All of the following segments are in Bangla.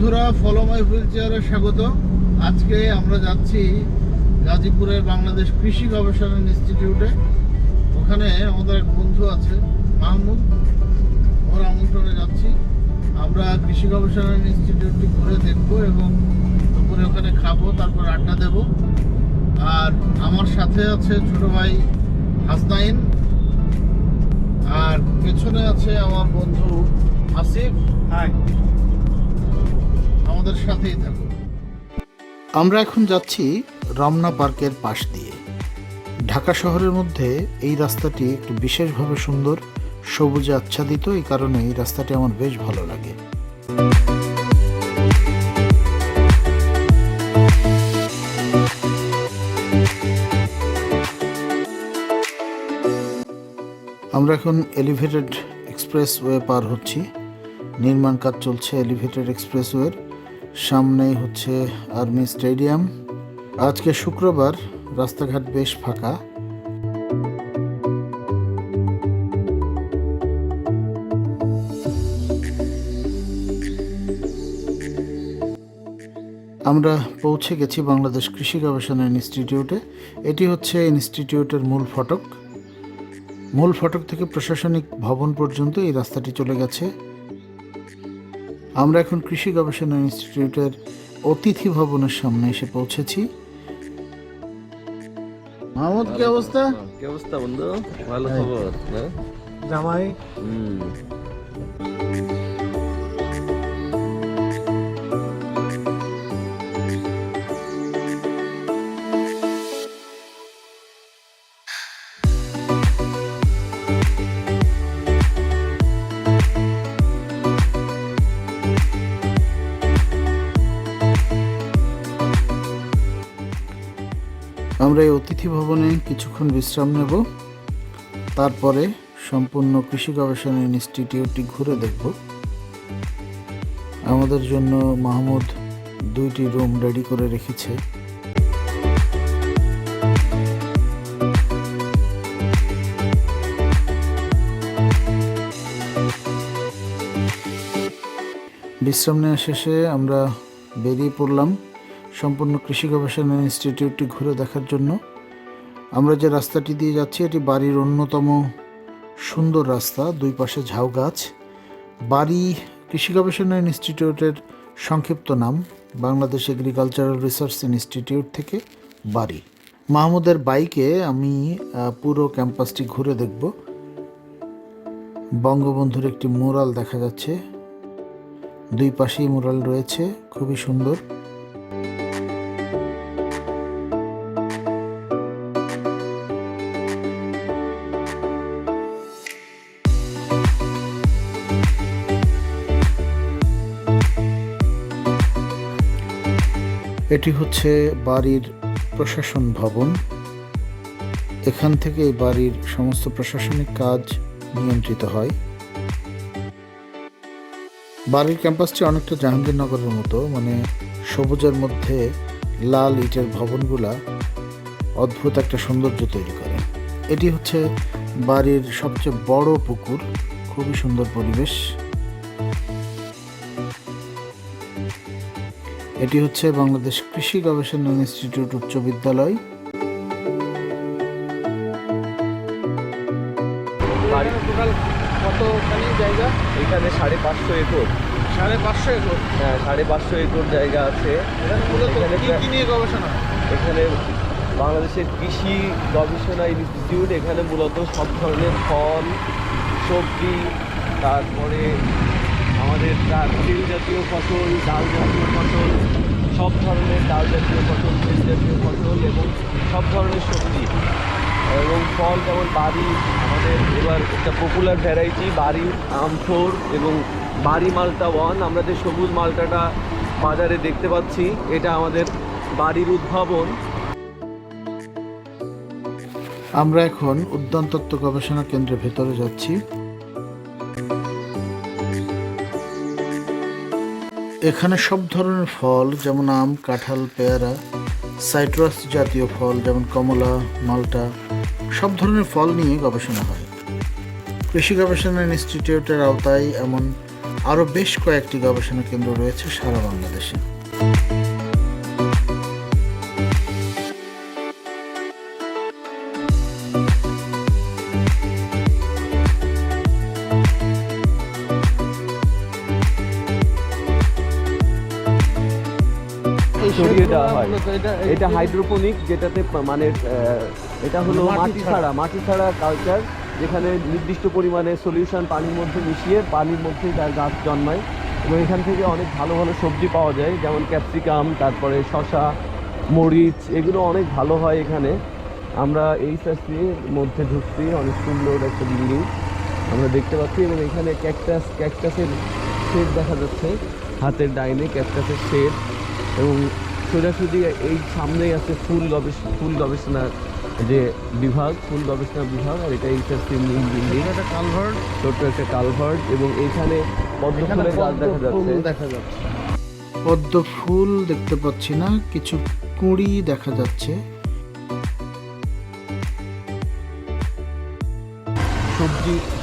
বন্ধুরা, ফলো মাই হুইল চেয়ারে স্বাগত। আজকে আমরা যাচ্ছি গাজীপুরের বাংলাদেশ কৃষি গবেষণা ইনস্টিটিউটে। ওখানে আমাদের এক বন্ধু আছে মাহমুদ, ওর আমন্ত্রণে যাচ্ছি। আমরা কৃষি গবেষণা ইনস্টিটিউটটি ঘুরে দেখবো এবং দুপুরে ওখানে খাবো, তারপর আড্ডা দেব। আর আমার সাথে আছে ছোট ভাই হাসনাইন, আর পেছনে আছে আমার বন্ধু আসিফ। হাই, আমাদের সাথেই থাকুন। আমরা এখন যাচ্ছি রমনা পার্কের পাশ দিয়ে। ঢাকা শহরের মধ্যে এই রাস্তাটি একটু বিশেষভাবে সুন্দর, সবুজে আচ্ছাদিত। এই কারণে এই রাস্তাটি আমার বেশ ভালো লাগে। আমরা এখন এলিভেটেড এক্সপ্রেসওয়ে পার হচ্ছি। নির্মাণ কাজ চলছে এলিভেটেড এক্সপ্রেসওয়ের। সামনেই হচ্ছে আর্মি স্টেডিয়াম। আজকে শুক্রবার, রাস্তাঘাট বেশ ফাঁকা। আমরা পৌঁছে গেছি বাংলাদেশ কৃষি গবেষণা ইনস্টিটিউটে। এটি হচ্ছে ইনস্টিটিউটের মূল ফটক। মূল ফটক থেকে প্রশাসনিক ভবন পর্যন্ত এই রাস্তাটি চলে গেছে। আমরা এখন কৃষি গবেষণা ইনস্টিটিউটের অতিথি ভবনের সামনে এসে পৌঁছেছি। মাহমুদ, কি অবস্থা? কি অবস্থা বন্ধু? ভালো খবর না? জামাই আমরা এই অতিথি ভবনে কিছুক্ষণ বিশ্রাম নেব, তারপরে সম্পূর্ণ কৃষি গবেষণা ইনস্টিটিউটটি ঘুরে দেখব। আমাদের জন্য মাহমুদ 2টি রুম রেডি করে রেখেছে। বিশ্রাম নেওয়া শেষে আমরা বেরিয়ে পড়লাম সম্পূর্ণ কৃষি গবেষণা ইনস্টিটিউটটি ঘুরে দেখার জন্য। আমরা যে রাস্তাটি দিয়ে যাচ্ছি এটি বাড়ির অন্যতম সুন্দর রাস্তা, দুই পাশে ঝাউ গাছ। বাড়ি কৃষি গবেষণা ইনস্টিটিউটের সংক্ষিপ্ত নাম, বাংলাদেশ এগ্রিকালচারাল রিসার্চ ইনস্টিটিউট থেকে বাড়ি। মাহমুদের বাইকে আমি পুরো ক্যাম্পাসটি ঘুরে দেখব। বঙ্গবন্ধুর একটি মুরাল দেখা যাচ্ছে, দুই পাশেই মুরাল রয়েছে, খুবই সুন্দর। এটি হচ্ছে বাড়ির প্রশাসন ভবন। এখান থেকে এই বাড়ির সমস্ত প্রশাসনিক কাজ নিয়ন্ত্রিত হয়। বাড়ির ক্যাম্পাসটি অনেকটা জাহাঙ্গীরনগরের মতো, মানে সবুজের মধ্যে লাল ইটের ভবনগুলা অদ্ভুত একটা সৌন্দর্য তৈরি করে। এটি হচ্ছে বাড়ির সবচেয়ে বড় পুকুর, খুবই সুন্দর পরিবেশ। এটি হচ্ছে বাংলাদেশ কৃষি গবেষণা ইনস্টিটিউট উচ্চ বিদ্যালয়। বাড়ির টোটাল কতখানি জায়গা? এখানে 550 একর। 550 একর? হ্যাঁ, 550 একর জায়গা আছে। এখানে কি নিয়ে গবেষণা? এখানে বাংলাদেশের কৃষি গবেষণা ইনস্টিটিউট এখানে মূলত সব ধরনের ফল, সবজি, তারপরে আমাদের তেল জাতীয় ফসল, ডাল জাতীয় ফসল, সব ধরনের ডাল জাতীয় ফসল, তেল জাতীয় ফসল এবং সব ধরনের সবজি এবং ফল, যেমন বাড়ি, আমাদের এবার একটা পপুলার ভ্যারাইটি বাড়ি আমফোর এবং বাড়ি মালটা 1। আমরা যে সবুজ মালটাটা বাজারে দেখতে পাচ্ছি, এটা আমাদের বাড়ির উদ্ভাবন। আমরা এখন উদ্যান তত্ত্ব গবেষণা কেন্দ্রের ভেতরে যাচ্ছি। এখানে সব ধরনের ফল, যেমন আম, কাঁঠাল, পেয়ারা, সাইট্রাস জাতীয় ফল যেমন কমলা, মাল্টা, সব ধরনের ফল নিয়ে গবেষণা হয়। কৃষি গবেষণা ইনস্টিটিউটের আওতায় এমন আরও বেশ কয়েকটি গবেষণা কেন্দ্র রয়েছে সারা বাংলাদেশে। ছড়িয়ে দেওয়া হয়। এটা হাইড্রোপনিক, যেটাতে মানে এটা হলো মাটি ছাড়া কালচার, যেখানে নির্দিষ্ট পরিমাণে সলিউশন পানির মধ্যে মিশিয়ে পানির মধ্যেই তার গাছ জন্মায় এবং এখান থেকে অনেক ভালো ভালো সবজি পাওয়া যায়, যেমন ক্যাপসিকাম, তারপরে শসা, মরিচ, এগুলো অনেক ভালো হয় এখানে। আমরা এই সার্সির মধ্যে ঢুকছি, অনেক সুন্দর একটা বিল্ডিং আমরা দেখতে পাচ্ছি এবং এখানে ক্যাকটাসের শেড দেখা যাচ্ছে, হাতের ডাইনে ক্যাকটাসের শেড, এবং সোজাসুজি এই সামনেই আছে ফুল গবেষণা যে বিভাগ, ফুল গবেষণা বিভাগ, আর এটা এইচএসসি মেইন বিল্ডিং। একটা কালভার্ট, ছোট্ট একটা কালভার্ট, এবং এইখানে পদ্ম ফুলের গাছ দেখা যাচ্ছে। পদ্ম ফুল দেখতে পাচ্ছি না, কিছু কুঁড়ি দেখা যাচ্ছে।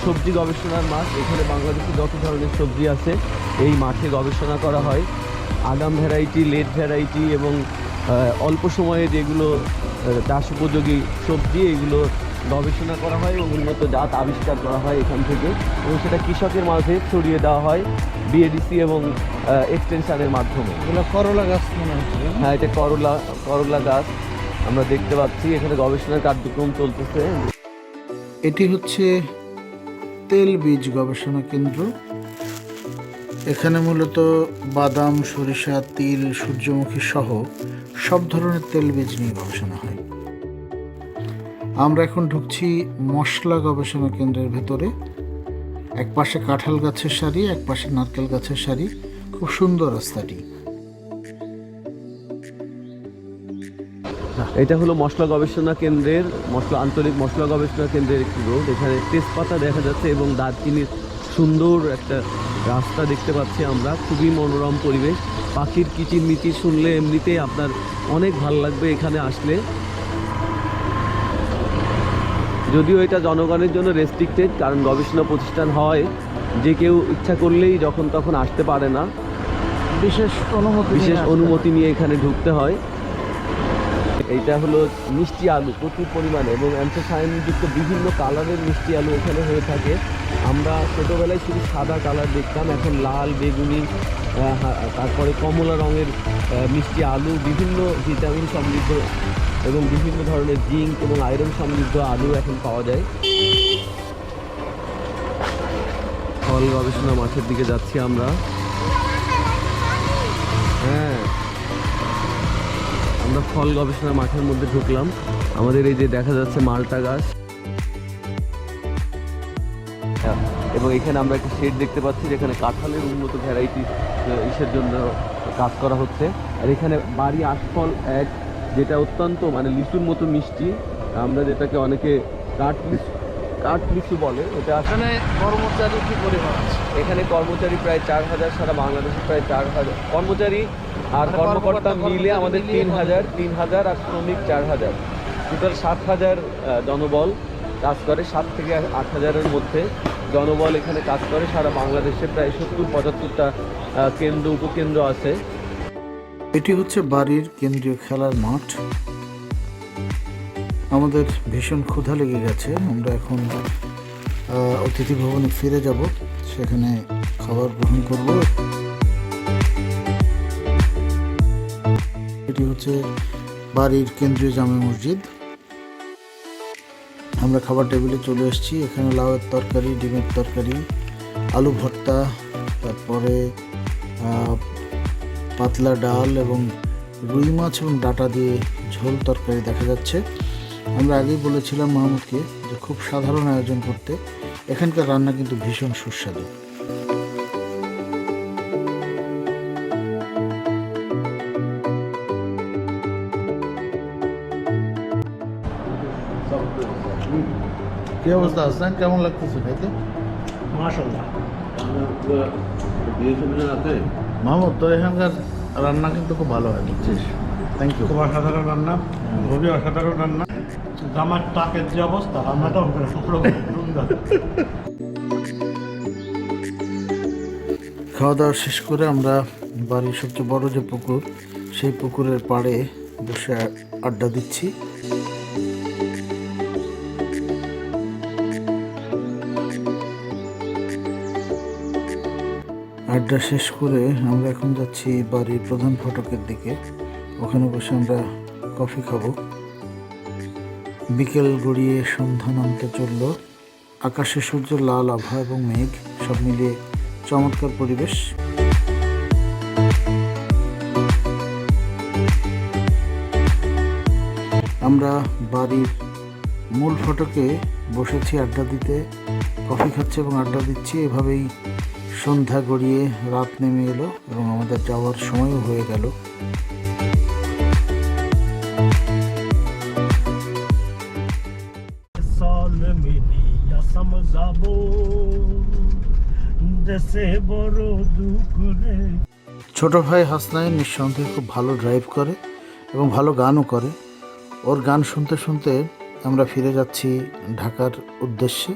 সবজি গবেষণার মাঠ। এখানে বাংলাদেশে যত ধরনের সবজি আছে এই মাঠে গবেষণা করা হয়। আগাম ভ্যারাইটি, লেট ভ্যারাইটি এবং অল্প সময়ে যেগুলো চাষ উপযোগী সবজি, এগুলো গবেষণা করা হয় এবং উন্নত জাত আবিষ্কার করা হয় এখান থেকে, এবং সেটা কৃষকের মাঝে ছড়িয়ে দেওয়া হয় বিএডিসি এবং এক্সটেনশনের মাধ্যমে। এগুলো করলা গাছ মনে হচ্ছে। হ্যাঁ, এটা করলা গাছ আমরা দেখতে পাচ্ছি। এখানে গবেষণার কার্যক্রম চলতেছে। এটি হচ্ছে তেল বীজ গবেষণা কেন্দ্র। এখানে মূলত বাদাম, সরিষা, তিল, সূর্যমুখী সহ সব ধরনের তেল বীজ নিয়ে গবেষণা হয়। আমরা এখন ঢুকছি মশলা গবেষণা কেন্দ্রের ভেতরে। এক পাশে কাঁঠাল গাছের সারি, এক পাশে নারকেল গাছের সারি। খুব সুন্দর রাস্তাটি। এটা হলো মশলা গবেষণা কেন্দ্রের আঞ্চলিক মশলা গবেষণা কেন্দ্রের একটি রোড। এখানে তেজপাতা দেখা যাচ্ছে এবং দারচিনির সুন্দর একটা রাস্তা দেখতে পাচ্ছি আমরা। খুবই মনোরম পরিবেশ, পাখির কিচিরমিচির শুনলে এমনিতেই আপনার অনেক ভালো লাগবে এখানে আসলে। যদিও এটা জনগণের জন্য রেস্ট্রিক্টেড, কারণ গবেষণা প্রতিষ্ঠান হয়, যে কেউ ইচ্ছা করলেই যখন তখন আসতে পারে না, বিশেষ অনুমতি নিয়ে এখানে ঢুকতে হয়। এইটা হলো মিষ্টি আলু প্রচুর পরিমাণে এবং অ্যান্থোসায়ানিনযুক্ত বিভিন্ন কালারের মিষ্টি আলু এখানে হয়ে থাকে। আমরা ছোটোবেলায় শুধু সাদা কালার দেখতাম, এখন লাল, বেগুনি, তারপরে কমলা রঙের মিষ্টি আলু, বিভিন্ন ভিটামিন সমৃদ্ধ এবং বিভিন্ন ধরনের জিঙ্ক এবং আয়রন সমৃদ্ধ আলু এখন পাওয়া যায়। ফল গবেষণা মাঠের দিকে যাচ্ছি আমরা। হ্যাঁ, আমরা ফল গবেষণা মাঠের মধ্যে ঢুকলাম। আমাদের এই যে দেখা যাচ্ছে মালটা গাছ, এবং এখানে আমরা একটা শেড দেখতে পাচ্ছি যেখানে কাঁঠালের উন্নত ভ্যারাইটি ইসের জন্য কাজ করা হচ্ছে। আর এখানে বাড়ি আশফল এক, যেটা অত্যন্ত মানে লিচুর মতো মিষ্টি, আমরা যেটাকে অনেকে কাঠ লিচু বলে। এটা এখানে কর্মচারী কি পরিমাণ আছে? এখানে কর্মচারী প্রায় 4000, সারা বাংলাদেশে প্রায় 4000 কর্মচারী আর কর্মকর্তা মিলে আমাদের 3000 আর শ্রমিক 4000, টোটাল 7000 জনবল কাজ করে। 7 থেকে 8000-এর মধ্যে জনবল এখানে কাজ করে। সারা বাংলাদেশে প্রায় 70-75টা কেন্দ্র, উপকেন্দ্র আছে। এটি হচ্ছে বাড়ির কেন্দ্রীয় খেলার মাঠ। আমাদের ভীষণ ক্ষুধা লেগে গেছে। আমরা এখন অতিথি ভবনে ফিরে যাব, সেখানে খাবার গ্রহণ করব। এটি হচ্ছে বাড়ির কেন্দ্রীয় জামে মসজিদ। আমরা খাবার টেবিলে চলে এসেছি। এখানে লাউয়ের তরকারি, ডিমের তরকারি, আলু ভর্তা, তারপরে পাতলা ডাল এবং রুই মাছ এবং ডাঁটা দিয়ে ঝোল তরকারি দেখা যাচ্ছে। আমরা আগেই বলেছিলাম মাহমুদকে যে খুব সাধারণ আয়োজন করতে। এখানকার রান্না কিন্তু ভীষণ সুস্বাদু। কি অবস্থা আসলেন? কেমন লাগতেছে খাইতে? মাশাআল্লাহ। মাহমুদ, তোর এখানকার রান্না কিন্তু খুব ভালো হয়, বুঝছিস? Thank you. খুব অসাধারণ রান্না, খুবই অসাধারণ রান্না। আমার টাকের যে অবস্থা, রান্নাটাও খাওয়া দাওয়া শেষ করে আমরা বাড়ির সবচেয়ে বড় যে পুকুর, সেই পুকুরের পাড়ে বসে আড্ডা দিচ্ছি। আড্ডা শেষ করে আমরা এখন যাচ্ছি বাড়ির প্রধান ফটকের দিকে। ওখানে বসে আমরা কফি খাবো। বিকেল গড়িয়ে সন্ধ্যা নামতে চলল। আকাশে সূর্যের লাল আভা এবং মেঘ সব মিলিয়ে চমৎকার পরিবেশ। আমরা বাড়ির মূল ফটকে বসেছি আড্ডা দিতে, কফি খাচ্ছি এবং আড্ডা দিচ্ছি। এভাবেই সন্ধ্যা গড়িয়ে রাত নেমে এলো এবং আমাদের যাওয়ার সময়ও হয়ে গেল। ছোট ভাই হাসনাইন নিঃসন্দেহে খুব ভালো ড্রাইভ করে এবং ভালো গানও করে। ওর গান শুনতে শুনতে আমরা ফিরে যাচ্ছি ঢাকার উদ্দেশ্যে।